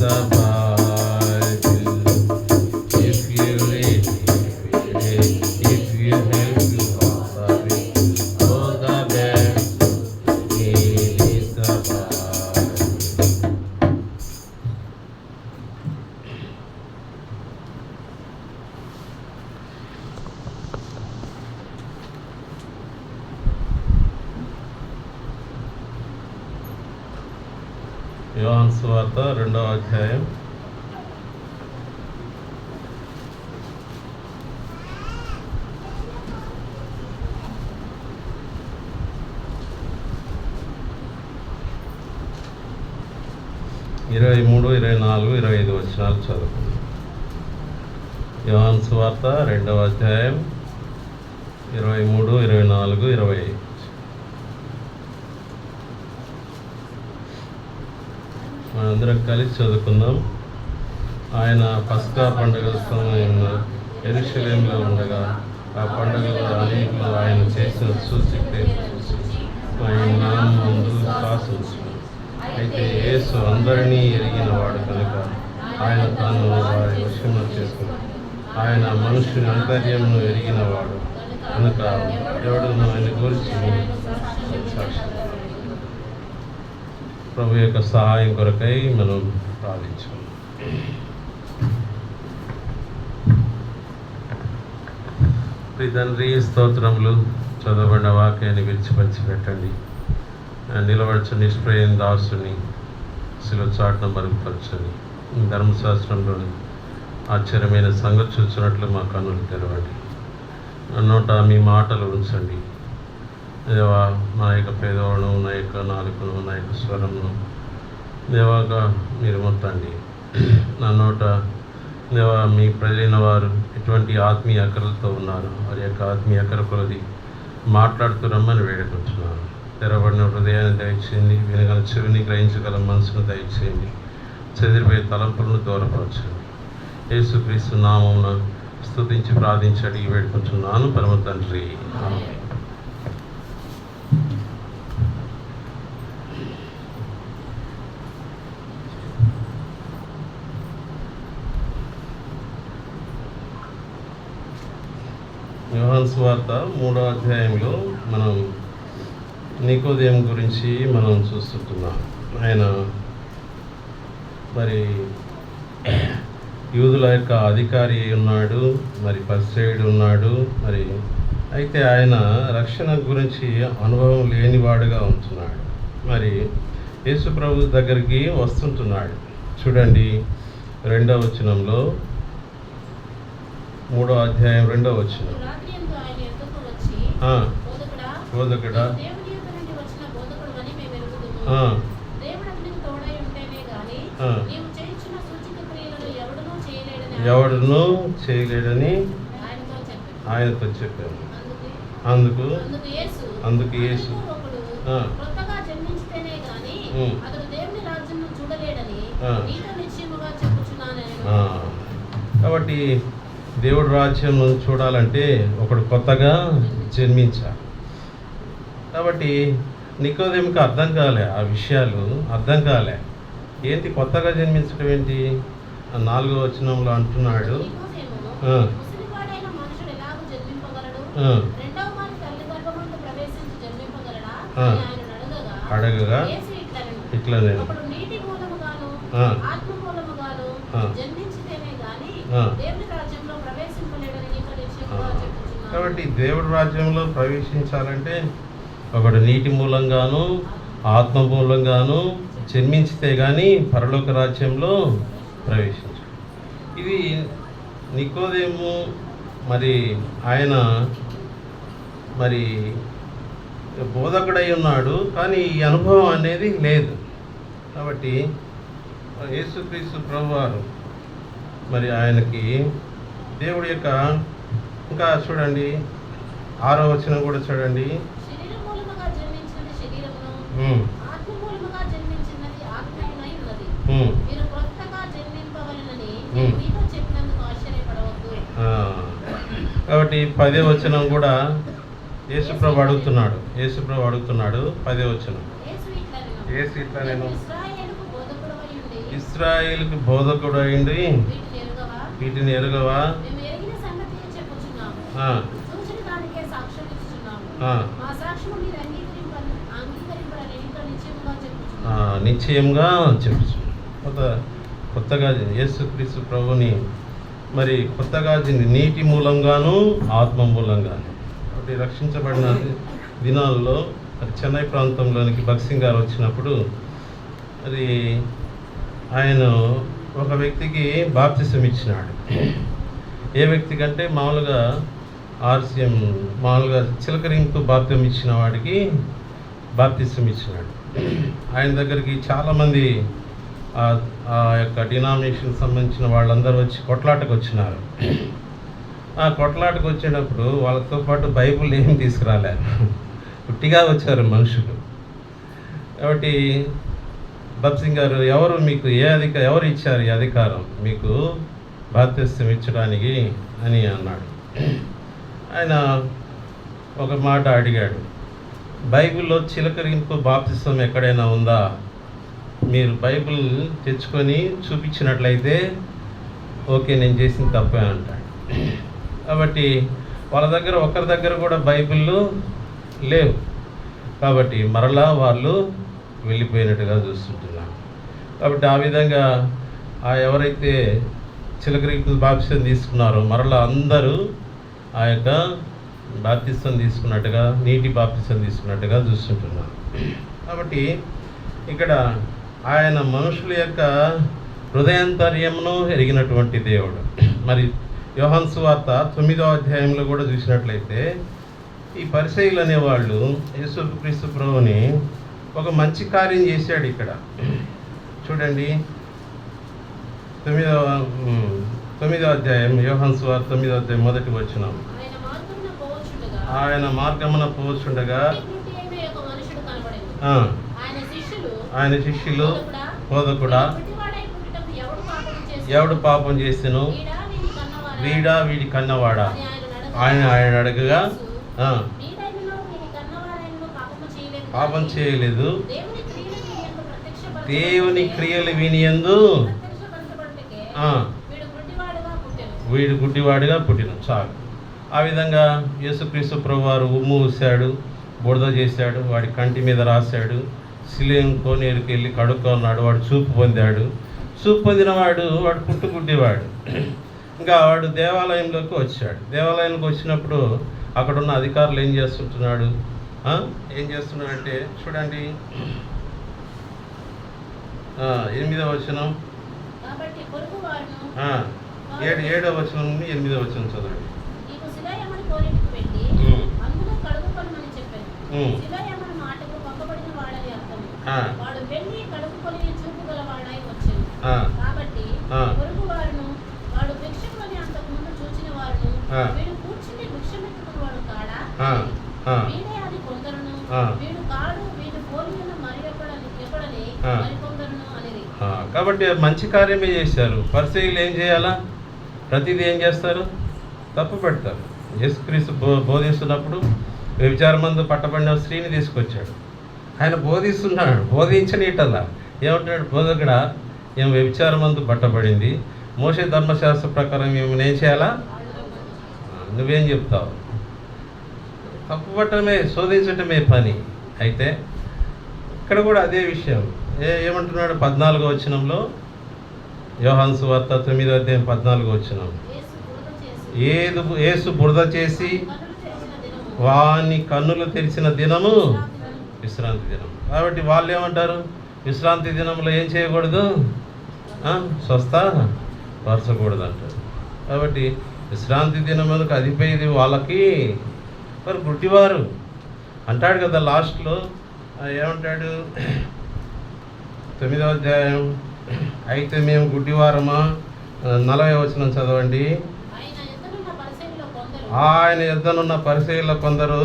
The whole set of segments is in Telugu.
the Bible. If you read it, if you help you observe it, oh the best it is the Bible. యోహాను సువార్త 2వ అధ్యాయం 23, 24, 25 వచనాలు చదువుకుందాం. యోహాను సువార్త 2వ అధ్యాయం 23, 24, 25. మనందరం కలిసి చదువుకుందాం. ఆయన పస్కా పండుగ సమయంలో యెరూషలేములో ఉండగా ఆ పండుగలో అనేకులు ఆయన చేసిన సూచక్రియలు చూసి ఆయన నామం ముందు శాసించారు. అయితే యేసు అందరినీ ఎరిగిన వాడు కనుక ఆయన తాను వారి వశంలో చేసుకున్నాడు. ఆయన మనుషుని అంతర్యమును ఎరిగిన వాడు కనుక ఎవడును ఆయన గురించి సాక్షి. ప్రభు యొక్క సహాయం కొరకై మనం ప్రార్థించాం. తండ్రి, స్తోత్రములు. చదవబడిన వాక్యాన్ని విడిచిపంచి పెట్టండి. నిలబడచు నిష్ప్రయం దాసుని శిలువ చాటున మరుగుపరచని ధర్మశాస్త్రంలోని ఆశ్చర్యమైన సంగతి చూసినట్లు మా కన్నులు తెరవండి. నోట మీ మాటలు ఉంచండి దేవా. నా యొక్క పేదవాడును, నా యొక్క నాలుకను, నా యొక్క స్వరమును దేవాగా మీరు మొత్తండి. నా నోట దేవా మీ ప్రజలైన వారు ఎటువంటి ఆత్మీయ అక్కరలతో ఉన్నారు, వారి యొక్క ఆత్మీయ అక్కర కొలది మాట్లాడుతూ రమ్మని వేడుకుంటున్నాను. తెరబడిన హృదయాన్ని దయచేయండి, వినగల చెవిని, గ్రహించగల మనసును దయచేయండి, చెదిరిపోయే తలంపులను దూరపరచండి. యేసుక్రీస్తు నామమున స్తుతించి ప్రార్థించి అడిగి వేడుకుంటున్నాను పరమ తండ్రి. ఆమేన్. యోహాను సువార్త 3వ అధ్యాయంలో మనం నికోదేము గురించి మనం చూస్తున్నాం. ఆయన మరి యూదుల యొక్క అధికారి ఉన్నాడు, మరి పరిసయ్యుడు ఉన్నాడు. మరి అయితే ఆయన రక్షణ గురించి అనుభవం లేనివాడుగా ఉంటున్నాడు. మరి యేసు ప్రభు దగ్గరికి వస్తుంటున్నాడు. చూడండి 2వ వచనంలో, 3వ అధ్యాయం 2వ వచనం. బోధకుడా, ఎవడును చేయలేడని ఆయనతో చెప్పాను. అందుకు యేసు కాబట్టి దేవుడు రాజ్యం చూడాలంటే ఒకడు కొత్తగా జన్మించాలి. కాబట్టి నికోదేముకి అర్థం కాలే, ఆ విషయాలు అర్థం కాలే. ఏంటి కొత్తగా జన్మించడం ఏంటి? 4వ వచనంలో అంటున్నాడు, అడగగా ఇట్లా నేను కాబట్టి దేవుడి రాజ్యంలో ప్రవేశించాలంటే ఒకడు నీటి మూలంగాను ఆత్మ మూలంగాను జన్మించితే కానీ పరలోక రాజ్యంలో ప్రవేశించాడు. ఇది నికోదేము మరి ఆయన మరి బోధకుడై ఉన్నాడు, కానీ ఈ అనుభవం అనేది లేదు. కాబట్టి యేసుక్రీస్తు ప్రభువారు మరి ఆయనకి దేవుడి యొక్క ఇంకా చూడండి 6వ వచనం కూడా చూడండి. కాబట్టి 10వ వచనం కూడా యేసుప్రభు అడుగుతున్నాడు. 10వ వచనం. యేసు ఇట్లా నేను ఇశ్రాయేలుకి బోధకుడు అయింది, వీటిని ఎరుగవా? నిశ్చయంగా చెప్పు. కొత్తగా యేసుక్రీస్తు ప్రభుని మరి కొత్తగా నీటి మూలంగాను ఆత్మ మూలంగాను ఒకటి రక్షించబడిన దినాల్లో మరి చెన్నై ప్రాంతంలోనికి భగత్ సింగ్ గారు వచ్చినప్పుడు మరి ఆయన ఒక వ్యక్తికి బాప్తిసం ఇచ్చినాడు. ఏ వ్యక్తి కంటే మామూలుగా ఆర్సిఎం మామూలుగా చిలకరింపు బాప్తిసం ఇచ్చిన వాడికి బాప్తిసం ఇచ్చినాడు. ఆయన దగ్గరికి చాలామంది ఆ యొక్క డినామినేషన్ సంబంధించిన వాళ్ళందరూ వచ్చి కొట్లాటకు వచ్చినారు. ఆ కొట్లాటకు వచ్చినప్పుడు వాళ్ళతో పాటు బైబిల్ ఏం తీసుకురాలేరు, పుట్టిగా వచ్చారు మనుషులు. కాబట్టి భగత్ సింగ్ గారు, ఎవరు మీకు ఎవరు ఇచ్చారు ఈ అధికారం మీకు బాప్తిసం ఇచ్చడానికి అని అన్నాడు. ఆయన ఒక మాట అడిగాడు, బైబిల్లో చిలకరింపు బాప్తిసం ఎక్కడైనా ఉందా? మీరు బైబిల్ తెచ్చుకొని చూపించినట్లయితే ఓకే, నేను చేసిన తప్పే అంటాడు. కాబట్టి వాళ్ళ దగ్గర ఒకరి దగ్గర కూడా బైబిళ్ళు లేవు. కాబట్టి మరలా వాళ్ళు వెళ్ళిపోయినట్టుగా చూస్తుంటున్నాం. కాబట్టి ఆ విధంగా ఎవరైతే చిలకరింపు బాప్తిసం తీసుకున్నారో మరలా అందరూ ఆ యొక్క బాప్తిసం తీసుకున్నట్టుగా, నీటి బాప్తిసం తీసుకున్నట్టుగా చూస్తుంటున్నాం. కాబట్టి ఇక్కడ ఆయన మనుషుల యొక్క హృదయాంతర్యమును ఎరిగినటువంటి దేవుడు. మరి యోహాను సువార్త 9వ అధ్యాయంలో కూడా చూసినట్లయితే ఈ పరిసయ్యులు అనేవాళ్ళు యేసుక్రీస్తు ప్రభువుని ఒక మంచి కార్యం చేశాడు. ఇక్కడ చూడండి, 9వ అధ్యాయం యోహాను సువార్త 9వ అధ్యాయం 1వ వచనం. ఆయన మార్గమున పోవచ్చుండగా ఆయన శిష్యులు బోధకుడా, ఎవడు పాపం చేసెను, వీడా వీడి కన్నవాడా ఆయన అడగగా పాపం చేయలేదు, దేవుని క్రియలు వినియందు వీడు గుడ్డివాడిగా పుట్టిన చాలు. ఆ విధంగా యేసుక్రీస్తు ప్రభువారు ఉమ్ము ఊసాడు, బురద చేశాడు, వాడి కంటి మీద రాశాడు, శిలువ కోనేరుకి వెళ్ళి కడుక్కున్నాడు, వాడు చూపు పొందాడు. చూపు పొందినవాడు వాడు పుట్టుగుడ్డివాడు. ఇంకా వాడు దేవాలయంలోకి వచ్చాడు. దేవాలయంలోకి వచ్చినప్పుడు అక్కడున్న అధికారులు ఏం చేస్తున్నాడంటే చూడండి, 8వ వచనం, 7వ వచనం నుండి 8వ వచనం చదవండి. కాబట్టి మంచి కార్యమే చేశారు. పరిసయ్యులు ఏం చేయాలా? ప్రతిదీ ఏం చేస్తారు? తప్పు పెడతారు. యేసుక్రీస్తు బోధిస్తున్నప్పుడు వ్యభిచారమందు పట్టబడిన స్త్రీని తీసుకొచ్చాడు. ఆయన బోధిస్తున్నాడు, బోధించనీటల్లా ఏమంటున్నాడు? బోధకుడా, ఏం వ్యభిచారమందు పట్టబడింది, మోషే ధర్మశాస్త్ర ప్రకారం ఏమైనా ఏం చేయాలా? నువ్వేం చెప్తావు? తప్పు పట్టడమే, శోధించటమే పని. అయితే ఇక్కడ కూడా అదే విషయం ఏమంటున్నాడు? 14వ వచనంలో, యోహాను సువార్త 9వ అధ్యాయం 14వ వచనం, యేసు బురద చేసి వాని కన్నులు తెరిచిన దినము విశ్రాంతి దినం. కాబట్టి వాళ్ళు ఏమంటారు? విశ్రాంతి దినంలో ఏం చేయకూడదు? స్వస్థ పరచకూడదు అంటారు. కాబట్టి విశ్రాంతి దినములకు అధిపతి వాళ్ళకి మరి గుడ్డివారు అంటాడు కదా. లాస్ట్లో ఏమంటాడు? 9వ అధ్యాయం, అయితే మేము గుడ్డివారమా, 40వ వచనం చదవండి. ఆయన యొద్దనున్న పరిసయ్యుల కొందరు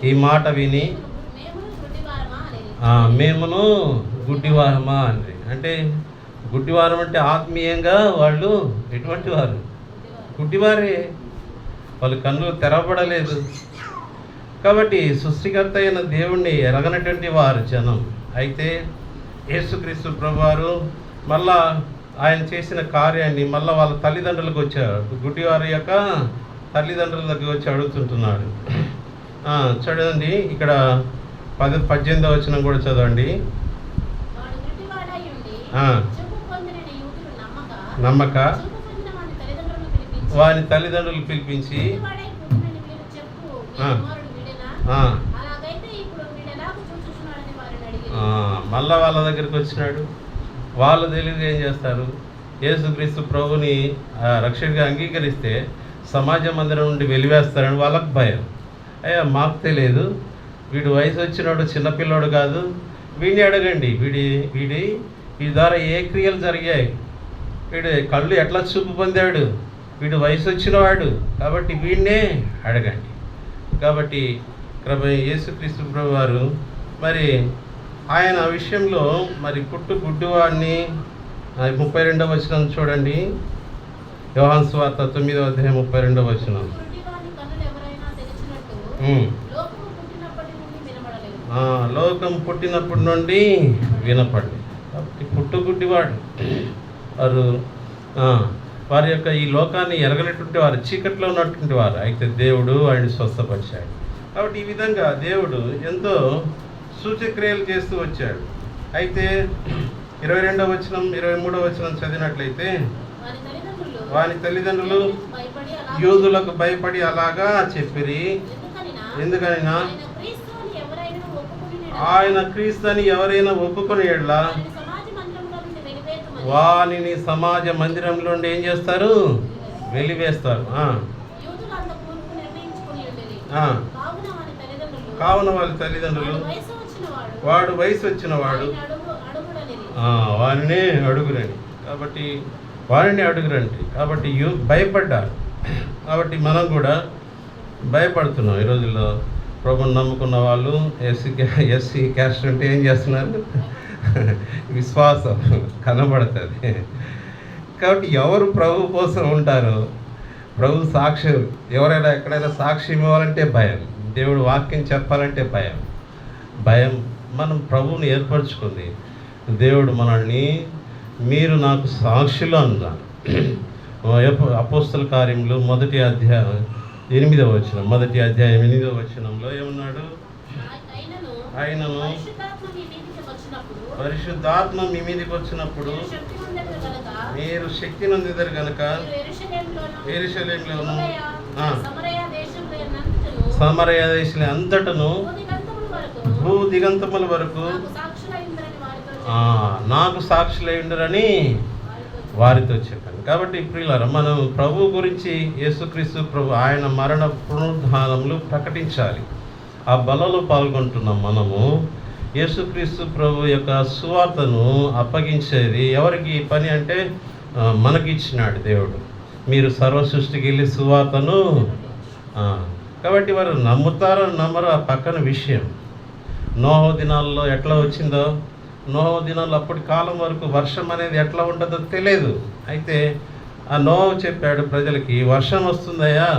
ఈ మాట విని మేమును గుడ్డివారమా అని. అంటే గుడ్డివారం అంటే ఆత్మీయంగా వాళ్ళు ఎటువంటి వారు? గుడ్డివారే. వాళ్ళు కన్నులు తెరవబడలేదు. కాబట్టి సృష్టికర్త అయిన దేవుణ్ణి ఎరగనటువంటి వారు జనం. అయితే యేసుక్రీస్తు ప్రభువారు మళ్ళా ఆయన చేసిన కార్యాన్ని మళ్ళీ వాళ్ళ తల్లిదండ్రులకు వచ్చారు, గుడ్డివారి యొక్క తల్లిదండ్రుల దగ్గర వచ్చి అడుగుతుంటున్నాడు. చూడండి ఇక్కడ 18వ వచనం కూడా చదవండి. నమ్మక వాని తల్లిదండ్రులు పిలిపించి మళ్ళా వాళ్ళ దగ్గరికి వచ్చినాడు. వాళ్ళు తెలియదు ఏం చేస్తారు, యేసుక్రీస్తు ప్రభుని రక్షకుడిగా అంగీకరిస్తే సమాజ మందిరం నుండి వెలివేస్తారని వాళ్ళకు భయం. అయ్యా మాకు తెలియదు, వీడు వయసు వచ్చినాడు, చిన్నపిల్లోడు కాదు, వీడిని అడగండి, వీడి ద్వారా ఏ క్రియలు జరిగాయి, వీడు కళ్ళు ఎట్లా చూపు పొందాడు, వీడు వయసు వచ్చినవాడు కాబట్టి వీడినే అడగండి. కాబట్టి యేసుక్రీస్తు ప్రభు వారు మరి ఆయన విషయంలో మరి గుడ్డివాడిని 32వ వచనం చూడండి. యోహాను సువార్త 9వ అధ్యాయం 32వ వచనం. లోకం పుట్టినప్పటి నుండి వినపడి. కాబట్టి గుడ్డివాడు వారు వారి యొక్క ఈ లోకాన్ని ఎరగనటువంటి వారు, చీకట్లో ఉన్నటువంటి వారు. అయితే దేవుడు ఆయన స్వస్థపరిచాడు. కాబట్టి ఈ విధంగా దేవుడు ఎంతో సూచక్రియలు చేస్తూ వచ్చాడు. అయితే 22వ వచనం 23వ వచనం చదివినట్లయితే, వాని తల్లిదండ్రులు యూదులకు భయపడి అలాగా చెప్పిరి. ఎందుకనైనా ఆయన క్రీస్తు అని ఎవరైనా ఒప్పుకొని ఎడలా వానిని సమాజ మందిరంలో నుండి ఏం చేస్తారు, వెలివేస్తారు. కావున వాళ్ళ తల్లిదండ్రులు వాడు వయసు వచ్చిన వాడు వారిని అడుగురండి. కాబట్టి వారిని అడుగురండి. కాబట్టి భయపడ్డారు. కాబట్టి మనం కూడా భయపడుతున్నాం. ఈ రోజుల్లో ప్రభుని నమ్ముకున్న వాళ్ళు ఎస్సీ క్యాస్ట్ అంటే ఏం చేస్తున్నారు, విశ్వాసం కనబడుతుంది. కాబట్టి ఎవరు ప్రభు కోసం ఉంటారో, ప్రభు సాక్షి, ఎవరైనా ఎక్కడైనా సాక్ష్యం ఇవ్వాలంటే భయం, దేవుడు వాక్యం చెప్పాలంటే భయం. మనం ప్రభువుని ఏర్పరచుకుంది. దేవుడు మనల్ని మీరు నాకు సాక్షులు అన్నారు. అపోస్తల కార్యములు 1వ అధ్యాయం 8వ వచనం, 1వ అధ్యాయం 8వ వచనంలో ఏమన్నాడు, ఆయనను పరిశుద్ధాత్మ మీ మీదకి వచ్చినప్పుడు మీరు శక్తి నొందిదరు కనుక యెరూషలేములోను సమరయ దేశం అంతటను భూ దిగంతముల వరకు నాకు సాక్షులై ఉండరని వారితో చెప్పాను. కాబట్టి ప్రియులారా, మనం ప్రభు గురించి, యేసుక్రీస్తు ప్రభు ఆయన మరణ పునరుద్ధానములు ప్రకటించాలి. ఆ బలలో పాల్గొంటున్నాం మనము. యేసుక్రీస్తు ప్రభు యొక్క సువార్తను అప్పగించేది ఎవరికి పని అంటే మనకి ఇచ్చినాడు దేవుడు. మీరు సర్వ సృష్టికి వెళ్ళి సువార్తను. కాబట్టి వారు నమ్ముతారో నమ్మరో ఆ పక్కన విషయం. నోహ దినాల్లో ఎట్లా వచ్చిందో, నోహ దినాల్లో అప్పటి కాలం వరకు వర్షం అనేది ఎట్లా ఉంటుందో తెలియదు. అయితే ఆ నోహ చెప్పాడు ప్రజలకి, వర్షం వస్తుందయ్యా,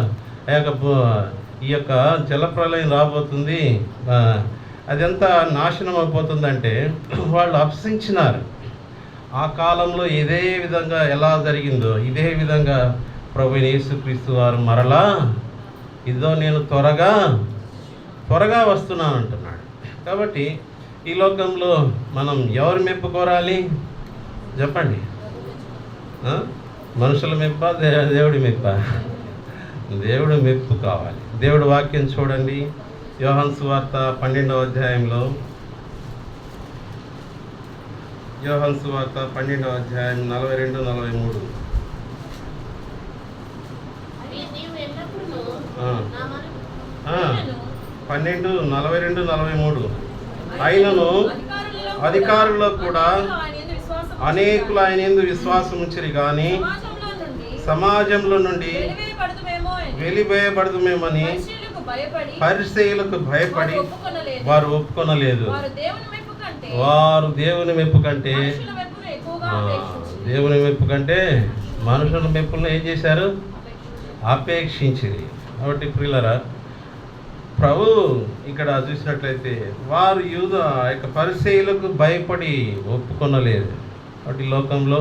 ఈ యొక్క జలప్రలయం రాబోతుంది, అదంతా నాశనం అయిపోతుందంటే వాళ్ళు అపహసించినారు. ఆ కాలంలో ఇదే విధంగా ఎలా జరిగిందో ఇదే విధంగా ప్రభువైన యేసుక్రీస్తు వారు మరలా ఇదో నేను త్వరగా వస్తున్నాను అంటున్నాడు. కాబట్టి ఈ లోకంలో మనం ఎవరు మెప్పు కోరాలి చెప్పండి? మనుషుల మెప్ప, దేవుడి మెప్ప? దేవుడు మెప్పు కావాలి. దేవుడు వాక్యం చూడండి, యోహాను సువార్త 12వ అధ్యాయంలో, యోహాను సువార్త 12వ అధ్యాయం 42-43. పన్నెండు 42-43. ఆయనను అధికారుల్లో కూడా అనేకులు ఆయన యందు విశ్వాసం ఉంచిరి కానీ సమాజంలో నుండి వెలివేయబడదుమేమని పరిసయ్యులకు భయపడి వారు ఒప్పుకొనలేదు. వారు దేవుని మెప్పు కంటే మనుషుల మెప్పులను ఏం చేశారు? అపేక్షించింది. కాబట్టి ప్రియులారా, ప్రభు ఇక్కడ చూసినట్లయితే వారు యూద యొక్క పరిసయ్యులకు భయపడి ఒప్పుకొనలేదు. కాబట్టి లోకంలో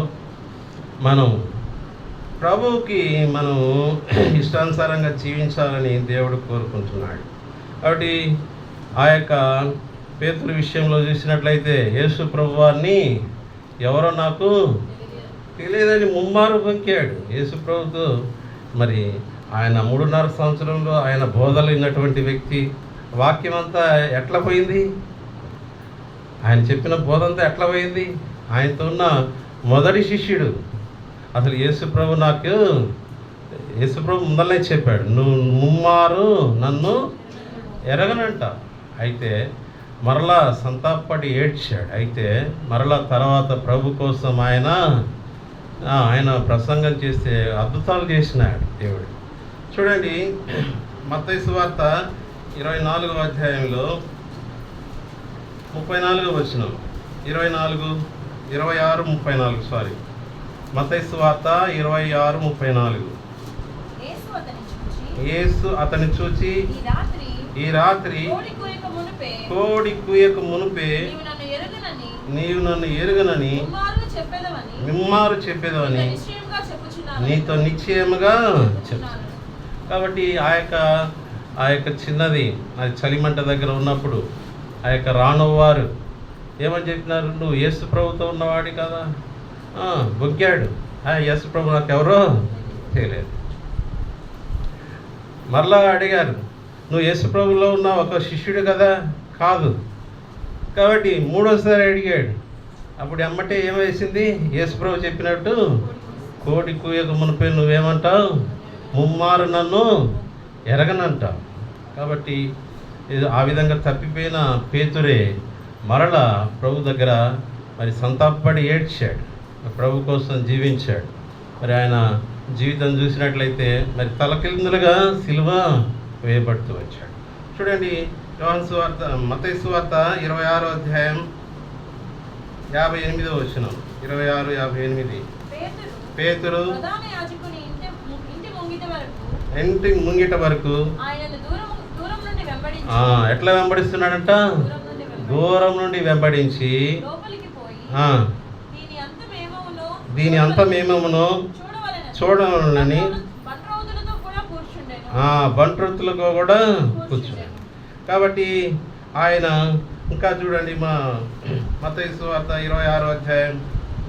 మనం ప్రభువుకి మనం ఇష్టానుసారంగా జీవించాలని దేవుడు కోరుకుంటున్నాడు. కాబట్టి ఆ యొక్క పేతురు విషయంలో చూసినట్లయితే యేసు ప్రభువాన్ని ఎవరో నాకు తెలియదని ముమ్మారు బొంకాడు. యేసు ప్రభుతో మరి ఆయన 3.5 సంవత్సరంలో ఆయన బోధలు విన్నటువంటి వ్యక్తి వాక్యం అంతా ఎట్లా పోయింది, ఆయన చెప్పిన బోధ అంతా ఎట్లా పోయింది. ఆయనతో ఉన్న మొదటి శిష్యుడు అసలు యేసుప్రభు ముందరనే చెప్పాడు, నువ్వు ముమ్మారు నన్ను ఎరగనంట. అయితే మరలా సంతాపడి ఏడ్చాడు. అయితే మరలా తర్వాత ప్రభు కోసం ఆయన ప్రసంగం చేస్తే అద్భుతాలు చేసినాడు దేవుడు. చూడండి, మత్తయి సువార్త 24వ అధ్యాయంలో 34వ వచనం, 26-34 మత్తయి సువార్త 26-34. యేసు అతని చూచి ఈ రాత్రి కోడి కూయక మునుపే నీవు నన్ను ఎరుగనని మిమ్మారు చెప్పేదవని నీతో నిశ్చయముగా చెప్తాను. కాబట్టి ఆ యొక్క చిన్నది అది చలిమంట దగ్గర ఉన్నప్పుడు ఆ యొక్క రానువారు ఏమని చెప్పినారు, నువ్వు యేసు ప్రభుతో ఉన్నవాడి కదా. బొగ్గాడు. యేసు ప్రభు నాకెవరో తెలియదు. మరలా అడిగారు, నువ్వు యేసు ప్రభులో ఉన్న ఒక శిష్యుడు కదా. కాదు. కాబట్టి 3వసారి అడిగాడు. అప్పుడు ఎమ్మటే ఏమేసింది, యేసు ప్రభు చెప్పినట్టు కోడి కూయక మునిపే నువ్వేమంటావు, ముమ్మారు నన్ను ఎరగనంటావు. కాబట్టి ఆ విధంగా తప్పిపోయిన పేతురే మరలా ప్రభు దగ్గర మరి సంతాపడి ఏడ్చాడు, ప్రభు కోసం జీవించాడు. మరి ఆయన జీవితం చూసినట్లయితే మరి తలకిందులుగా సిలువ వేయబడుతూ వచ్చాడు. చూడండి, మత్తయి సువార్త 26వ అధ్యాయం 58వ వచనం, 26-58. పేతురు ఇంటి ముంగిట వరకు ఎట్లా వెంబడిస్తున్నాడంట, దూరం నుండి వెంబడించి దీని అంతమేమో చూడవాలని బంట్రొత్తులతో కూడా కూర్చున్నాడు. కాబట్టి ఆయన ఇంకా చూడండి, మత్తయి సువార్త 26వ అధ్యాయం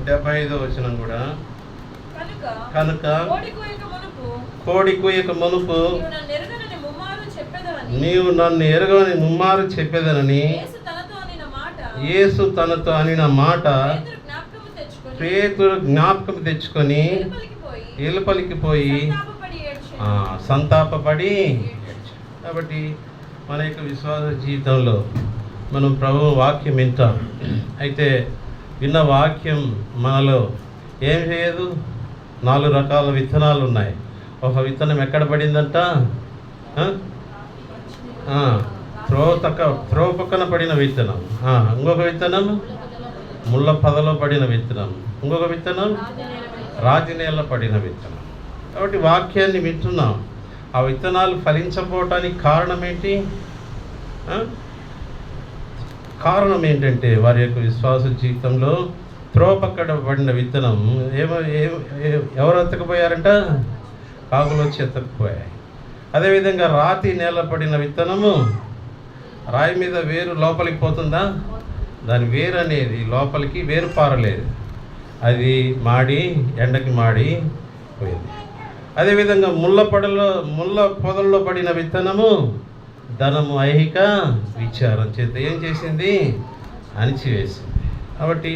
75వ వచనం కూడా, కనుక కోడి కూయక మునుపు నీవు నన్ను ఎరగని ముమ్మారు చెప్పేదనని యేసు తనతో అనిన మాట పేతురు జ్ఞాపకం తెచ్చుకొని ఎలుపలికి పోయి సంతాపపడి. కాబట్టి మన యొక్క విశ్వాస జీవితంలో మనం ప్రభు వాక్యం వింటాం. అయితే విన్న వాక్యం మనలో ఏం చేయదు. 4 రకాల విత్తనాలు ఉన్నాయి. ఒక విత్తనం ఎక్కడ పడిందంట, త్రోవ పక్కన పడిన విత్తనం. ఇంకొక విత్తనం ముళ్ళ పొదలో పడిన విత్తనం. ఇంకొక విత్తనం రాతి నేల పడిన విత్తనం. కాబట్టి వాక్యాన్ని వింటున్నాం. ఆ విత్తనాలు ఫలించకపోవటానికి కారణం ఏంటి? కారణం ఏంటంటే వారి యొక్క విశ్వాస జీవితంలో త్రోవ పక్కన పడిన విత్తనం ఎవరు ఎత్తకపోయారంట, కాకులు వచ్చి ఎత్తకపోయాయి. అదేవిధంగా రాతి నేల పడిన విత్తనము, రాయి మీద వేరు లోపలికి పోతుందా, దాని వేరు అనేది లోపలికి వేరు పారలేదు, అది ఎండకి మాడి పోయింది. అదేవిధంగా ముళ్ళ పొదల్లో పడిన విత్తనము ధనము ఐహిక విచారం చేత ఏం చేసింది, అణిచివేసింది. కాబట్టి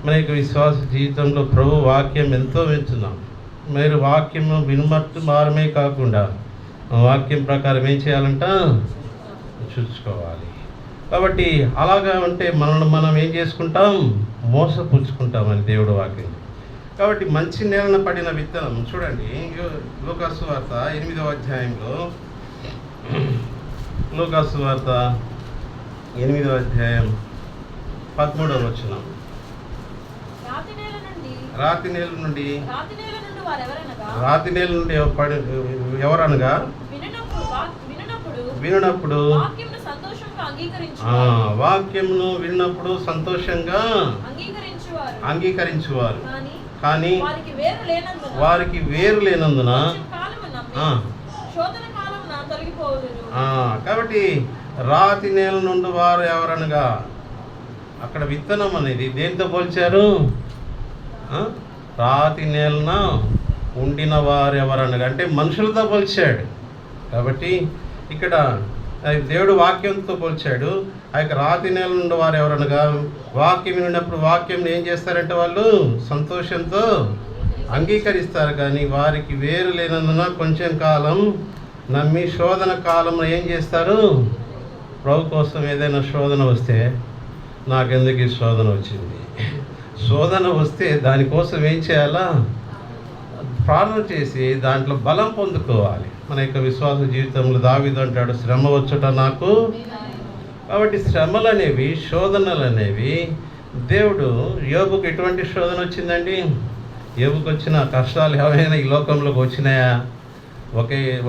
మన యొక్క విశ్వాస జీవితంలో ప్రభు వాక్యం ఎంతో వింటున్నాం. మీరు వాక్యము వినుమట్టు మారమే కాకుండా వాక్యం ప్రకారం ఏం చేయాలంట, చూసుకోవాలి. కాబట్టి అలాగా ఉంటే మనల్ని మనం ఏం చేసుకుంటాం, మోసపుచ్చుకుంటామని దేవుడు వాక్యం. కాబట్టి మంచి నేలన పడిన విత్తనం చూడండి, లూకాసు వార్త 8వ అధ్యాయంలో, లూకాసు వార్త 8వ అధ్యాయం 13వ వచనం, రాతి నేల నుండి ఎవరనగా వినప్పుడు వాక్యమును విన్నప్పుడు సంతోషంగా అంగీకరించువారు కానీ వారికి వేరు లేనందున కాబట్టి రాతి నేల నుండి వారు ఎవరనగా అక్కడ విత్తనం అనేది దేంతో పోల్చారు? రాతి నేలన ఉండిన వారు ఎవరనగా అంటే మనుషులతో పోల్చాడు. కాబట్టి ఇక్కడ దేవుడు వాక్యంతో పోల్చాడు. ఆ యొక్క రాతి నేల నుండి వారు ఎవరనగా వాక్యం విన్నప్పుడు వాక్యం ఏం చేస్తారంటే వాళ్ళు సంతోషంతో అంగీకరిస్తారు. కానీ వారికి వేరు లేనందున కొంచెం కాలం నమ్మి శోధన కాలంలో ఏం చేస్తారు? ప్రభు కోసం ఏదైనా శోధన వస్తే నాకెందుకు ఈ శోధన వచ్చింది, శోధన వస్తే దానికోసం ఏం చేయాలా? ప్రార్థన చేసి దాంట్లో బలం పొందుకోవాలి. మన యొక్క విశ్వాస జీవితంలో దావీదు అంటాడు, శ్రమ వచ్చుట నాకు. కాబట్టి శ్రమలు అనేవి, శోధనలు అనేవి దేవుడు యోబుకు ఎటువంటి శోధన వచ్చిందండి? యోబుకు వచ్చిన కష్టాలు ఎవరైనా ఈ లోకంలోకి వచ్చినాయా?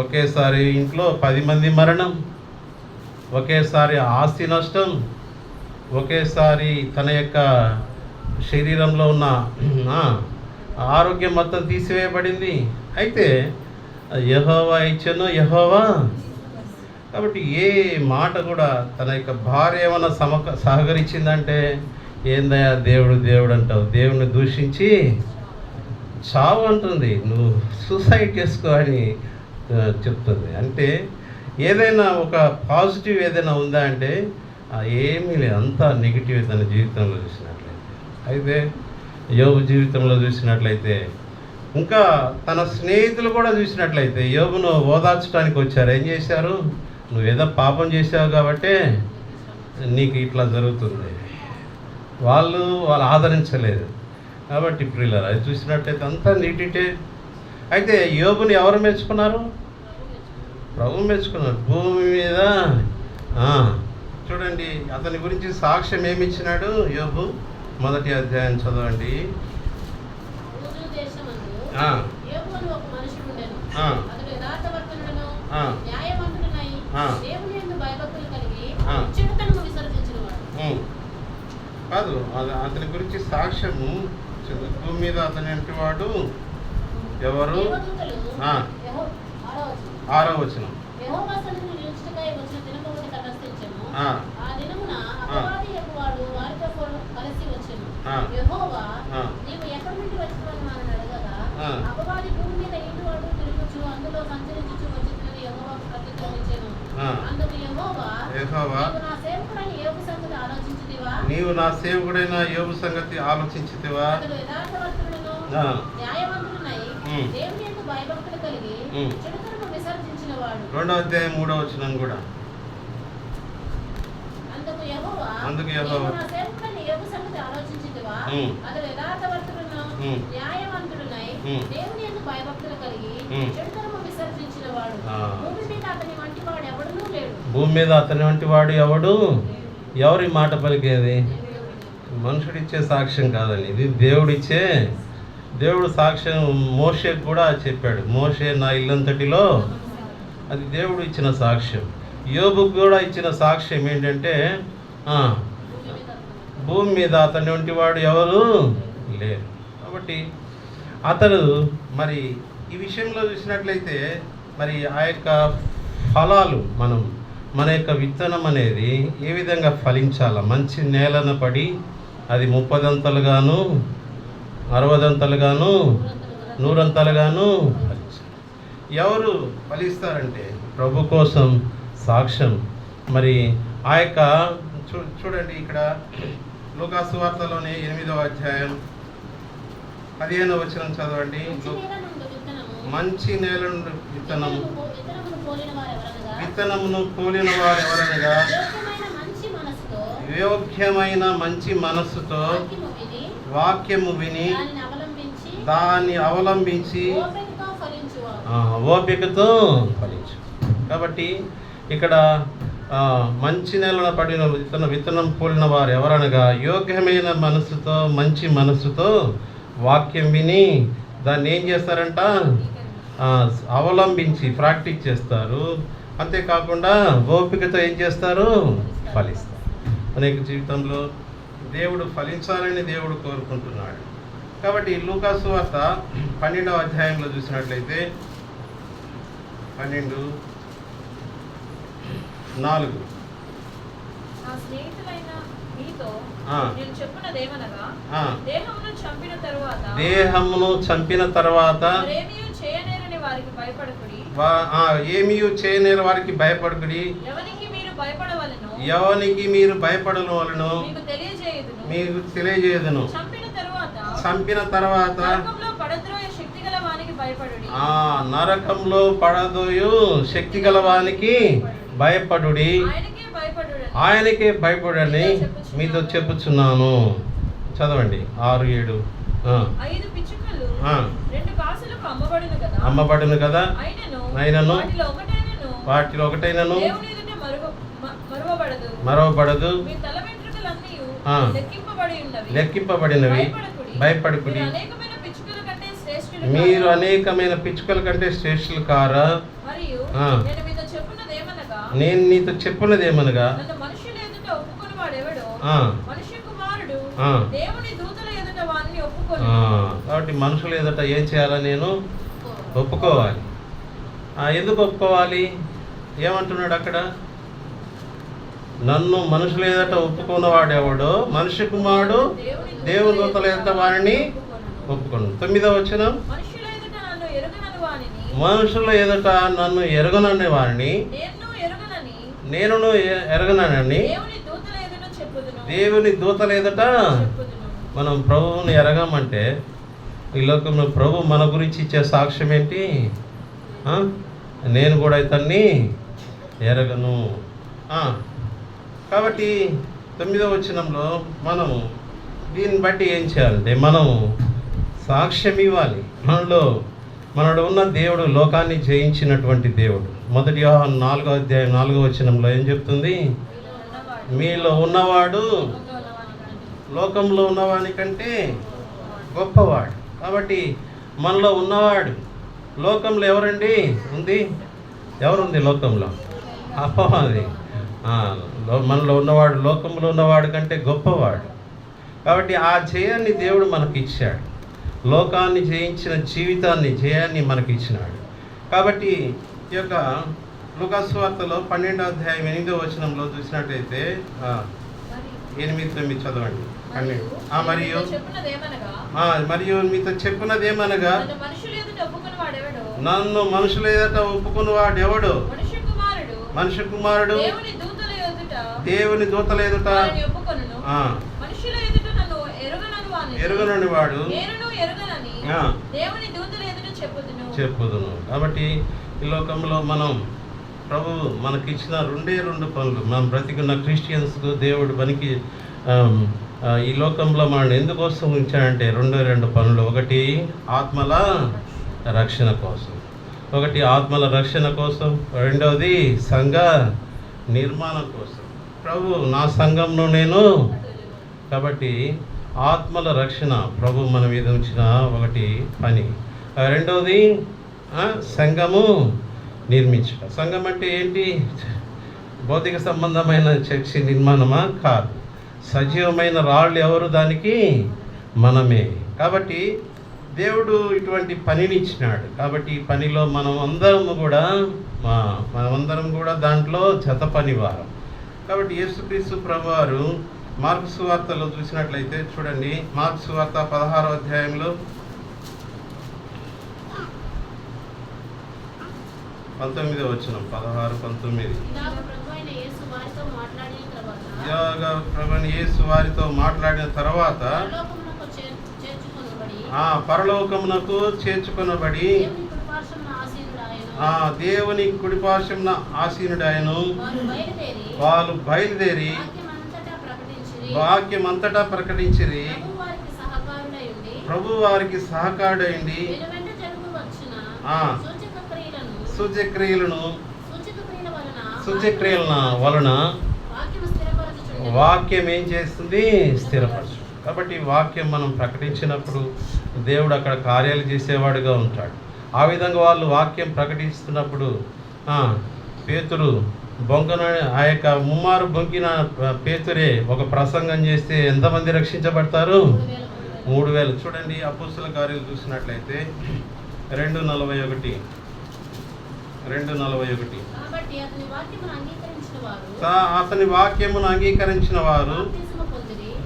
ఒకేసారి ఇంట్లో 10 మంది మరణం, ఒకేసారి ఆస్తి నష్టం, ఒకేసారి తన యొక్క శరీరంలో ఉన్న ఆరోగ్యం మొత్తం తీసివేయబడింది. అయితే యెహోవా ఇచ్చెను యెహోవా. కాబట్టి ఏ మాట కూడా తన యొక్క భార్య ఏమైనా సహకరించిందంటే ఏందయ్యా దేవుడు దేవుడు అంటావు, దేవుని దూషించి చావు అంటుంది, నువ్వు సూసైడ్ చేసుకో అని చెప్తుంది. అంటే ఏదైనా ఒక పాజిటివ్ ఏదైనా ఉందా అంటే ఏమీ లేదు, అంతా నెగిటివ్ తన జీవితంలో చూసినట్లయితే. అయితే యోబు జీవితంలో చూసినట్లయితే, ఇంకా తన స్నేహితులు కూడా చూసినట్లయితే యోబును ఓదార్చడానికి వచ్చారు. ఏం చేశారు? నువ్వేదో పాపం చేసావు కాబట్టే నీకు ఇట్లా జరుగుతుంది. వాళ్ళు ఆదరించలేదు. కాబట్టి ప్రియులారా, అది చూసినట్లయితే అంతా నీటిటే. అయితే యోబుని ఎవరు మెచ్చుకున్నారు? ప్రభు మెచ్చుకున్నారు. భూమి మీద చూడండి, అతని గురించి సాక్ష్యం ఏమి ఇచ్చినాడు యోబు? 1వ అధ్యాయం చదవండి. కాదు, అతని గురించి సాక్ష్యము భూమి మీద అతని అంటే వాడు ఎవరు? 6వ వచనం. నీవు నా సేవకుడైన యోబు సంగతి ఆలోచించితివా? 2వ అధ్యాయం 3వ వచనం కూడా. అందుకు యెహోవా భూమి మీద అతని వంటి వాడు ఎవరి మాట పలికేది? మనుషుడిచ్చే సాక్ష్యం కాదండి, ఇది దేవుడు సాక్ష్యం. మోషేకు కూడా చెప్పాడు, మోషే నా ఇల్లంతటిలో, అది దేవుడు ఇచ్చిన సాక్ష్యం. యోబుకు కూడా ఇచ్చిన సాక్ష్యం ఏంటంటే భూమి మీద అతని వంటి వాడు ఎవరు లేరు. కాబట్టి అతడు మరి ఈ విషయంలో చూసినట్లయితే మరి ఆ యొక్క ఫలాలు మన యొక్క విత్తనం అనేది ఏ విధంగా ఫలించాల? మంచి నేలన పడి అది 30 అంతలుగాను 60 అంతలుగాను 100 అంతలుగాను ఫలించాలి. ఎవరు ఫలిస్తారంటే ప్రభు కోసం సాక్ష్యం. మరి ఆ యొక్క చూడండి, ఇక్కడ లూకా సువార్తలోని 8వ అధ్యాయం 15వ వచనం చదవండి. మంచి నేల నుండి విత్తనమును పోలిన వారు ఎవరనగా యోగ్యమైన మంచి మనస్సుతో వాక్యము విని దాన్ని అవలంబించి ఓపికతో ఫలించు. కాబట్టి ఇక్కడ మంచి నేలన పడిన విత్తనం పోలిన వారు ఎవరనగా యోగ్యమైన మనస్సుతో, మంచి మనస్సుతో వాక్యం విని దాన్ని ఏం చేస్తారంట? అవలంబించి ప్రాక్టీస్ చేస్తారు. అంతేకాకుండా ఓపికతో ఏం చేస్తారు? ఫలిస్తారు. అనేక జీవితంలో దేవుడు ఫలించాలని దేవుడు కోరుకుంటున్నాడు. కాబట్టి లూకా సువార్త 12వ అధ్యాయంలో చూసినట్లయితే 12:4 దేహమును చంపిన తర్వాత ఏమీ చేయనేరని వారికి భయపడకుడి, ఎవనికి మీరు భయపడవలెను మీకు తెలియజేయుదును. చంపిన తర్వాత నరకంలో పడదోయు శక్తి గలవానికి భయపడుడి, ఆయనకే భయపడని మీతో చెప్పుచున్నాను. చదవండి 6-7. 5 పిచ్చుకలు 2 కాసులకు అమ్మబడును కదా, అయినను వాటిలో ఒకటైనను మరవబడదు. లెక్కింపబడినవి. భయపడుకుడి, మీరు అనేకమైన పిచ్చుకల కంటే శ్రేష్ఠులు కారా? నేను నీతో చెప్పున్నదేమనగా కాబట్టి మనుషుల ఎదుట ఏం చేయాలని నేను ఒప్పుకోవాలి. ఎందుకు ఒప్పుకోవాలి? ఏమంటున్నాడు అక్కడ? నన్ను మనుషుల ఎదుట ఒప్పుకున్నవాడెవడో మనిషి కుమారుడు దేవుని దూతల ఎదుట వారిని ఒప్పుకోను. 9వ వచనం, మనుషుల ఎదుట నన్ను ఎరగనని వారిని నేను ఎరగనని దేవుని దూతల ఎదుట. మనం ప్రభువుని ఎరగమంటే ఈ లోకంలో ప్రభు మన గురించి ఇచ్చే సాక్ష్యం ఏంటి? నేను కూడా ఇతన్ని ఎరగను. కాబట్టి 9వ వచనంలో మనము దీన్ని బట్టి ఏం చేయాలంటే మనము సాక్ష్యం ఇవ్వాలి. మనలో ఉన్న దేవుడు లోకాన్ని జయించినటువంటి దేవుడు. 1 యోహాను 4వ అధ్యాయం 4వ వచనంలో ఏం చెప్తుంది? మీలో ఉన్నవాడు లోకంలో ఉన్నవాని కంటే గొప్పవాడు. కాబట్టి మనలో ఉన్నవాడు లోకంలో ఎవరండి ఉంది? ఎవరుంది లోకంలో? అపవాది. మనలో ఉన్నవాడు లోకంలో ఉన్నవాడు కంటే గొప్పవాడు. కాబట్టి ఆ జయాన్ని దేవుడు మనకి ఇచ్చాడు. లోకాన్ని జయించిన జయాన్ని మనకి ఇచ్చినాడు. కాబట్టి ఈ యొక్క లూకా సువార్తలో 12వ అధ్యాయం 8వ వచనంలో చూసినట్లయితే 8-9 చదవండి. 12 మరియు మీతో చెప్పున్నదేమనగా నన్ను మనుషుల ఎదుట ఒప్పుకున్నవాడెవడు మనిషి కుమారుడు దేవుని దూతల ఎదుట ఎరుగనని వాడు చెప్పుదును. కాబట్టి ఈ లోకంలో మనం ప్రభు మనకిచ్చిన 2 పనులు, మనం బ్రతికున్న క్రిస్టియన్స్కు దేవుడు మనకి ఈ లోకంలో మనల్ని ఎందుకోసం ఉంచాడంటే 2 పనులు. ఒకటి ఆత్మల రక్షణ కోసం, రెండవది సంఘ నిర్మాణం కోసం. ప్రభు నా సంఘంలో నేను. కాబట్టి ఆత్మల రక్షణ ప్రభు మన మీద ఉంచిన ఒకటి పని. రెండవది సంఘము నిర్మించడం. సంఘం అంటే ఏంటి? భౌతిక సంబంధమైన చర్చి నిర్మాణమా? కాదు. సజీవమైన రాళ్ళు ఎవరు? దానికి మనమే. కాబట్టి దేవుడు ఇటువంటి పనిని ఇచ్చినాడు. కాబట్టి ఈ పనిలో మనమందరం కూడా దాంట్లో జత పనివారం. కాబట్టి యేసుక్రీస్తు ప్రభువారు మార్కు సువార్తలో చూసినట్లయితే చూడండి, మార్కు సువార్త 16వ అధ్యాయంలో 19వ వచనం, 16-19. ప్రభువైన యేసు వారితో మాట్లాడిన తర్వాత పరలోకమునకు చేర్చుకొనబడి దేవుని కుడిపార్శ్వమున ఆసీనుడాయను. వాళ్ళు బయలుదేరి వాక్యమంతటా ప్రకటించిరి. ప్రభు వారికి సహకారుడైంది. సూచక్రియల వలన వాక్యం ఏం చేస్తుంది? స్థిరపరచు. కాబట్టి వాక్యం మనం ప్రకటించినప్పుడు దేవుడు అక్కడ కార్యాలు చేసేవాడుగా ఉంటాడు. ఆ విధంగా వాళ్ళు వాక్యం ప్రకటిస్తున్నప్పుడు పేతురు బొంకన ఆ యొక్క ముమ్మారు బొంకిన పేతురే ఒక ప్రసంగం చేస్తే ఎంతమంది రక్షించబడతారు? 3,000. చూడండి అపోస్తల కార్యాలు చూసినట్లయితే 2:41. అతని వాక్యమును అంగీకరించిన వారు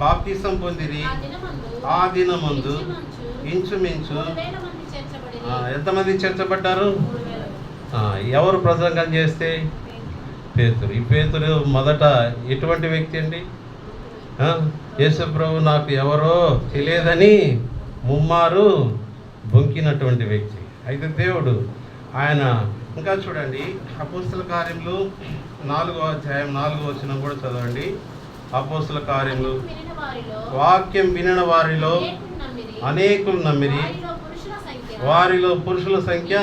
బాప్తిసం పొందిరి. ఆ దినమందు ఇంచుమించు ఎంతమంది చేర్చబడ్డారు? ఎవరు ప్రసంగం చేస్తే? పేతురు. ఈ పేతురు మొదట ఎటువంటి వ్యక్తి అండి? యేసు ప్రభు నాకు ఎవరో తెలియదని ముమ్మారు బొంకినటువంటి వ్యక్తి. అయితే దేవుడు ఆయన ఇంకా చూడండి అపోస్తల కార్యములు 4వ అధ్యాయం 4వ వచనం కూడా చదవండి. అపోస్తల కార్యములు వాక్యం వినిన వారిలో అనేకులు నమ్మిరి. వారిలో పురుషుల సంఖ్య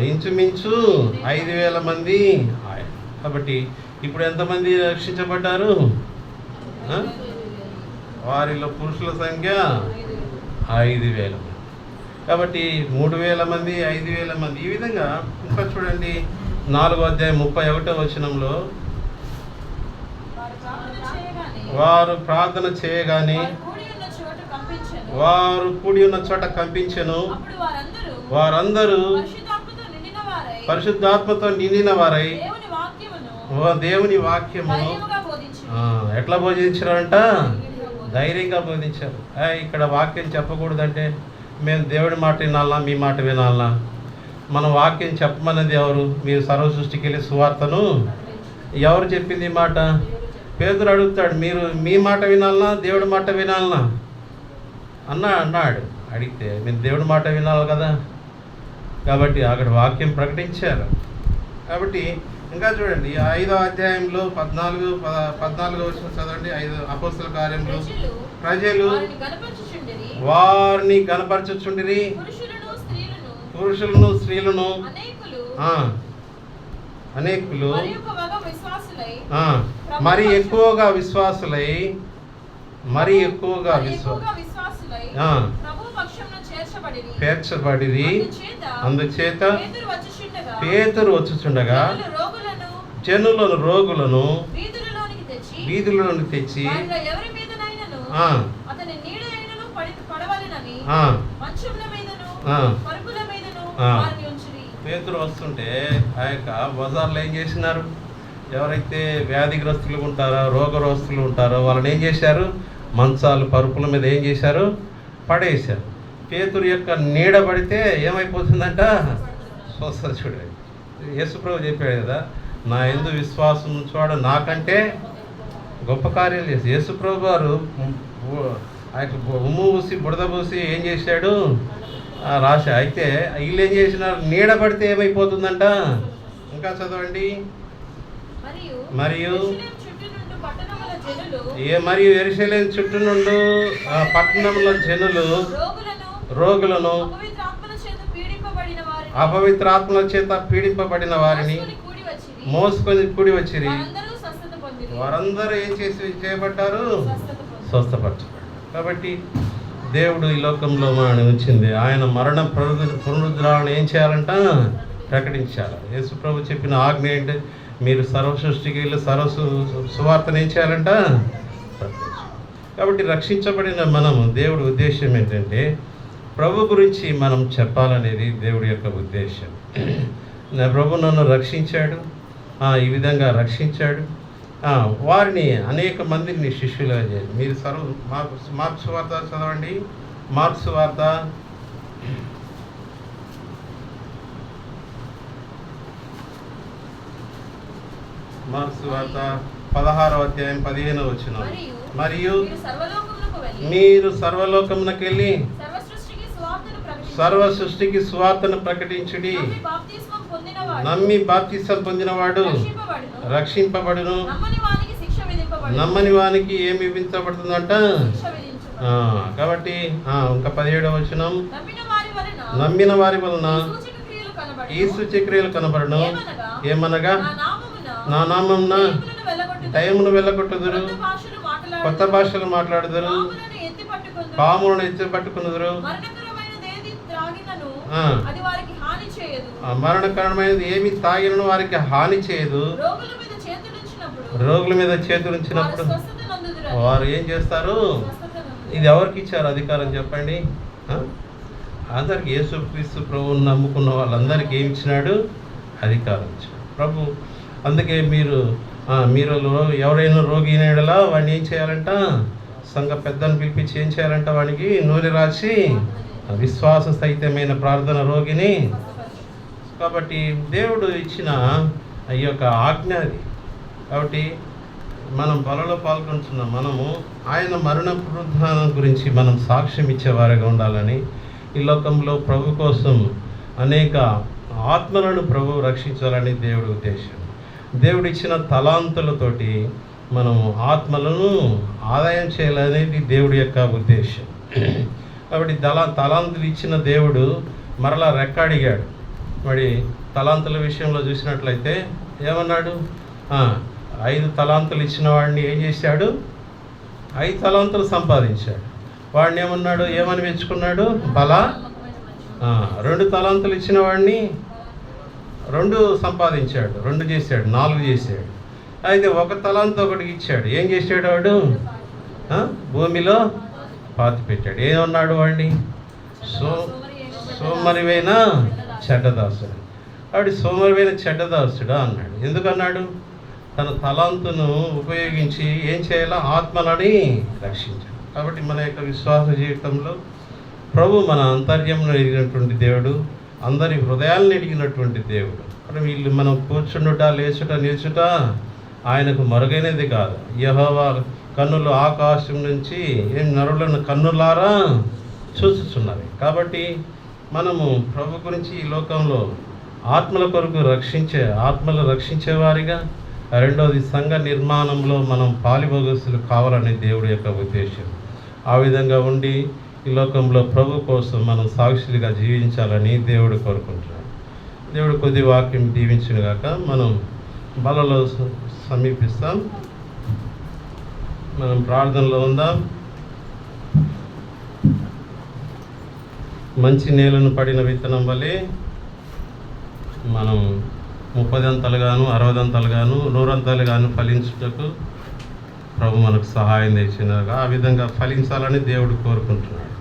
ఇంచుమించు 5,000 మంది. కాబట్టి ఇప్పుడు ఎంతమంది రక్షించబడ్డారు? వారిలో పురుషుల సంఖ్య 5,000 మంది. కాబట్టి 3,000 మంది, 5,000 మంది. ఈ విధంగా ఇంకా చూడండి 4వ అధ్యాయం 31వ వచనంలో వారు ప్రార్థన చేయగానే వారు కూడి ఉన్న చోట కంపించెను. వారందరూ పరిశుద్ధాత్మతో నిండిన వారై దేవుని వాక్యమును ఎట్లా బోధించారంట? ధైర్యంగా బోధించారు. ఇక్కడ వాక్యం చెప్పకూడదంటే మేము దేవుడి మాట వినాలనా, మీ మాట వినాలనా? మన వాక్యం చెప్పమన్నది ఎవరు? మీరు సర్వ సృష్టికి వెళ్ళి సువార్తను ఎవరు చెప్పింది ఈ మాట? పేతురు అడుగుతాడు, మీరు మీ మాట వినాలనా, దేవుడి మాట వినాలనా అన్నాడు. అడిగితే మీరు దేవుడి మాట వినాలి కదా. కాబట్టి అక్కడ వాక్యం ప్రకటించారు. కాబట్టి ఇంకా చూడండి 5వ అధ్యాయంలో 14 వచనం చదవండి. 5 అపోస్తల కార్యములు ప్రజలు వారిని గణపరచుచుండిరి. పురుషులను స్త్రీలను అనేకులు మరి ఎక్కువగా విశ్వాసులై చేర్చబడిరి. అందుచేత పేతురు వచ్చుచుండగా జనులను రోగులను వీధులను తెచ్చి పేతురు వస్తుంటే ఆ యొక్క బజార్లో ఏం చేసినారు? ఎవరైతే వ్యాధిగ్రస్తులు ఉంటారో, రోగగ్రస్తులు ఉంటారో వాళ్ళని ఏం చేశారు? మంచాలు పరుపుల మీద ఏం చేశారు? పడేశారు. పేతురు యొక్క నీడ పడితే ఏమైపోతుందంట? స్వస్థత. చూడండి యేసుప్రభు చెప్పాడు కదా, నా యందు విశ్వాసం చూడ నాకంటే గొప్ప కార్యాలు చేసి. యేసుప్రభు గారు ఆ యొక్క ఉమ్ము పూసి బుడద పూసి ఏం చేశాడు? రాశ. అయితే వీళ్ళు ఏం చేసినారు? నీడ పడితే ఏమైపోతుందంట? ఇంకా చదవండి. మరియు యెరూషలేము చుట్టూ నుండి పట్టణంలో జనులు రోగులను అపవిత్రాత్మల చేత పీడింపబడిన వారిని మోసుకొని కూడి వచ్చిరి. వారందరూ ఏం చేయబడ్డారు? స్వస్థపరచబడ్డారు. కాబట్టి దేవుడు ఈ లోకంలో మనం ఉంచింది ఆయన మరణ పునరుద్ధరణను ఏం చేయాలంట? ప్రకటించాలి. యేసు ప్రభు చెప్పిన ఆజ్ఞ ఏంటి? మీరు సర్వ సృష్టికి వెళ్ళి సువార్తను ఏం చేయాలంట? ప్రకటించాలి. కాబట్టి రక్షించబడిన మనము దేవుడి ఉద్దేశం ఏంటంటే ప్రభు గురించి మనం చెప్పాలనేది దేవుడి యొక్క ఉద్దేశం. ప్రభు నన్ను రక్షించాడు, ఈ విధంగా రక్షించాడు. వారిని అనేక మందిని శిష్యులుగా చేయాలి. మీరు మార్క్స్ వార్త చదవండి. మార్క్స్ వార్త 16వ అధ్యాయం 15వ వచనం. మరియు మీరు సర్వలోకమునకు వెళ్ళి సర్వ సృష్టికి సువార్తను ప్రకటించుడి. నమ్మి బాప్తిసం పొందినవాడు రక్షింపబడును, నమ్మని వానికి ఏమి విధించబడుతుందంట? కాబట్టి ఇంకా 17వ వచనం. నమ్మిన వారి వలన ఈ సూచక్రియలు కనబడును. ఏమనగా నా నామమున దయ్యమును వెళ్ళగొట్టుదురు, కొత్త భాషలు మాట్లాడుదురు, పాములను ఎత్తి పట్టుకునుదురు, చేయదు. మరణకరమైనది ఏమి తాగినను వారికి హాని చేయదు. రోగుల మీద చేతులుంచినప్పుడు రోగుల మీద చేతులుంచినప్పుడు వారు స్వస్థత నొందుదురు. వారు ఏం చేస్తారు? స్వస్థత నొందుదురు. ఇది ఎవరికి ఇచ్చారు అధికారం చెప్పండి? అందరికి యేసుక్రీస్తు ప్రభువుని నమ్ముకున్న వాళ్ళందరికీ ఏమి ఇచ్చినాడు? అధికారం ఇచ్చాడు ప్రభు. అందుకే మీరు ఎవరైనా రోగి అయినలా వాడిని ఏం చేయాలంట? సంఘ పెద్దను పిలిపించి ఏం చేయాలంట? వాడికి నూనె రాసి విశ్వాస సహితమైన ప్రార్థన రోగిని. కాబట్టి దేవుడు ఇచ్చిన ఈ యొక్క ఆజ్ఞ అది. కాబట్టి మనం బలలో పాల్గొంటున్నాం. మనము ఆయన మరణ పునరుద్ధానం గురించి మనం సాక్ష్యం ఇచ్చేవారుగా ఉండాలని, ఈ లోకంలో ప్రభు కోసం అనేక ఆత్మలను ప్రభు రక్షించాలని దేవుడి ఉద్దేశం. దేవుడు ఇచ్చిన తలాంతులతోటి మనం ఆత్మలను ఆదాయం చేయాలనేది దేవుడి యొక్క ఉద్దేశం. కాబట్టి తలాంతులు ఇచ్చిన దేవుడు మరలా రెక్కాడిగాడు. మరి తలాంతుల విషయంలో చూసినట్లయితే ఏమన్నాడు? 5 తలాంతులు ఇచ్చిన వాడిని ఏం చేశాడు? 5 తలాంతులు సంపాదించాడు. వాడిని ఏమన్నాడు? ఏమని మెచ్చుకున్నాడు? 2 తలాంతులు ఇచ్చిన వాడిని 2 సంపాదించాడు, 2 చేశాడు, 4 చేశాడు. అయితే 1 తలాంతు ఒకటికి ఇచ్చాడు. ఏం చేశాడు వాడు? భూమిలో పాతి పెట్టాడు. ఏమన్నాడు వాడిని? సోమరివైన చెడ్డదాసుడు. వాడి సోమరివైన చెడ్డదాసుడా అన్నాడు. ఎందుకన్నాడు? తన తలాంతును ఉపయోగించి ఏం చేయాలో? ఆత్మలని రక్షించాడు. కాబట్టి మన యొక్క విశ్వాస జీవితంలో ప్రభు మన అంతర్యంలో ఎరిగినటువంటి దేవుడు, అందరి హృదయాలను ఎరిగినటువంటి దేవుడు. వీళ్ళు మనం కూర్చుండుట, లేచుట, నిల్చుట ఆయనకు మరుగైనది కాదు. యెహోవా కన్నులు ఆకాశం నుంచి నరులను కన్నులారా చూస్తున్నవి. కాబట్టి మనము ప్రభు గురించి ఈ లోకంలో ఆత్మల కొరకు ఆత్మలు రక్షించేవారిగా, రెండవది సంఘ నిర్మాణంలో మనం పాలిభాగస్తులు కావాలనే దేవుడి యొక్క ఉద్దేశం. ఆ విధంగా ఉండి ఈ లోకంలో ప్రభు కోసం మనం సాక్షులుగా జీవించాలని దేవుడు కోరుకుంటున్నాడు. దేవుడు కొద్ది వాక్యం దీవించును గాక. మనం బలలో సమీపిస్తాం. మనం ప్రార్థనలో ఉందాం. మంచి నేలను పడిన విత్తనం వలె మనం 30 అంతలుగాను, 60 అంతలుగాను, 100 అంతలుగాను ఫలించుటకు ప్రభు మనకు సహాయం తెచ్చినాక ఆ విధంగా ఫలించాలని దేవుడు కోరుకుంటున్నాడు.